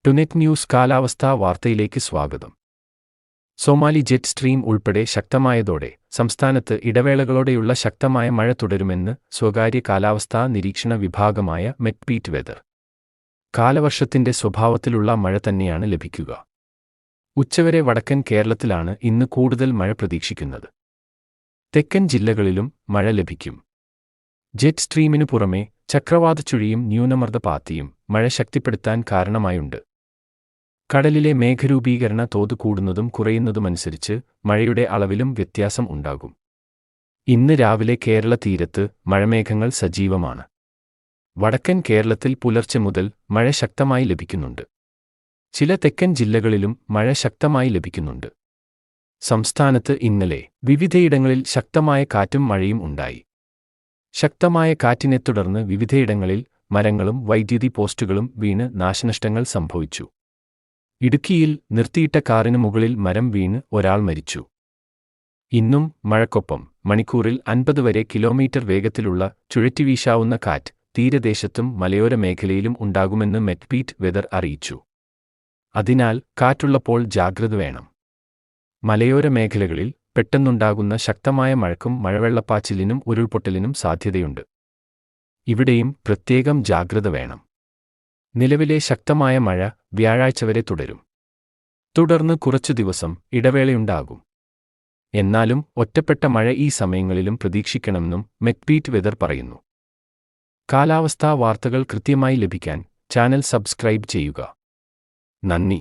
ടുനെറ്റ് news കാലാവസ്ഥാ വാർത്തയിലേക്ക് സ്വാഗതം. സോമാലി ജെറ്റ് സ്ട്രീം ഉൾപ്പെടെ ശക്തമായതോടെ സംസ്ഥാനത്ത് ഇടവേളകളോടെയുള്ള ശക്തമായ മഴ തുടരുമെന്ന് സ്വകാര്യ കാലാവസ്ഥാ നിരീക്ഷണ വിഭാഗമായ മെറ്റ്പീറ്റ് വെതർ. കാലവർഷത്തിന്റെ സ്വഭാവത്തിലുള്ള മഴ തന്നെയാണ് ലഭിക്കുക. ഉച്ചവരെ വടക്കൻ കേരളത്തിലാണ് ഇന്ന് കൂടുതൽ മഴ പ്രതീക്ഷിക്കുന്നത്. തെക്കൻ ജില്ലകളിലും മഴ ലഭിക്കും. ജെറ്റ് സ്ട്രീമിനു പുറമെ ചക്രവാതച്ചുഴിയും ന്യൂനമർദ്ദപാത്തിയും മഴ ശക്തിപ്പെടുത്താൻ കാരണമായുണ്ട്. കടലിലെ മേഘരൂപീകരണ തോത് കൂടുന്നതും കുറയുന്നതുമനുസരിച്ച് മഴയുടെ അളവിലും വ്യത്യാസം ഉണ്ടാകും. ഇന്ന് രാവിലെ കേരള തീരത്ത് മഴമേഘങ്ങൾ സജീവമാണ്. വടക്കൻ കേരളത്തിൽ പുലർച്ചെ മുതൽ മഴ ശക്തമായി ലഭിക്കുന്നുണ്ട്. ചില തെക്കൻ ജില്ലകളിലും മഴ ശക്തമായി ലഭിക്കുന്നുണ്ട്. സംസ്ഥാനത്ത് ഇന്നലെ വിവിധയിടങ്ങളിൽ ശക്തമായ കാറ്റും മഴയും ഉണ്ടായി. ശക്തമായ കാറ്റിനെ തുടർന്ന് വിവിധയിടങ്ങളിൽ മരങ്ങളും വൈദ്യുതി പോസ്റ്റുകളും വീണ് നാശനഷ്ടങ്ങൾ സംഭവിച്ചു. ഇടുക്കിയിൽ നിർത്തിയിട്ട കാറിന് മുകളിൽ മരം വീണ് ഒരാൾ മരിച്ചു. ഇന്നും മഴക്കൊപ്പം മണിക്കൂറിൽ 50 വരെ കിലോമീറ്റർ വേഗത്തിലുള്ള ചുഴറ്റിവീശാവുന്ന കാറ്റ് തീരദേശത്തും മലയോര മേഖലയിലും ഉണ്ടാകുമെന്ന് മെറ്റ്പീറ്റ് വെതർ അറിയിച്ചു. അതിനാൽ കാറ്റുള്ളപ്പോൾ ജാഗ്രത വേണം. മലയോര മേഖലകളിൽ പെട്ടെന്നുണ്ടാകുന്ന ശക്തമായ മഴയ്ക്കും മഴവെള്ളപ്പാച്ചിലിനും ഉരുൾപൊട്ടലിനും സാധ്യതയുണ്ട്. ഇവിടെയും പ്രത്യേകം ജാഗ്രത വേണം. നിലവിലെ ശക്തമായ മഴ വ്യാഴാഴ്ച വരെ തുടരും. തുടർന്ന് കുറച്ചു ദിവസം ഇടവേളയുണ്ടാകും. എന്നാലും ഒറ്റപ്പെട്ട മഴ ഈ സമയങ്ങളിലും പ്രതീക്ഷിക്കണമെന്നും മെറ്റ്പീറ്റ് വെതർ പറയുന്നു. കാലാവസ്ഥാ വാർത്തകൾ കൃത്യമായി ലഭിക്കാൻ ചാനൽ സബ്സ്ക്രൈബ് ചെയ്യുക. നന്ദി.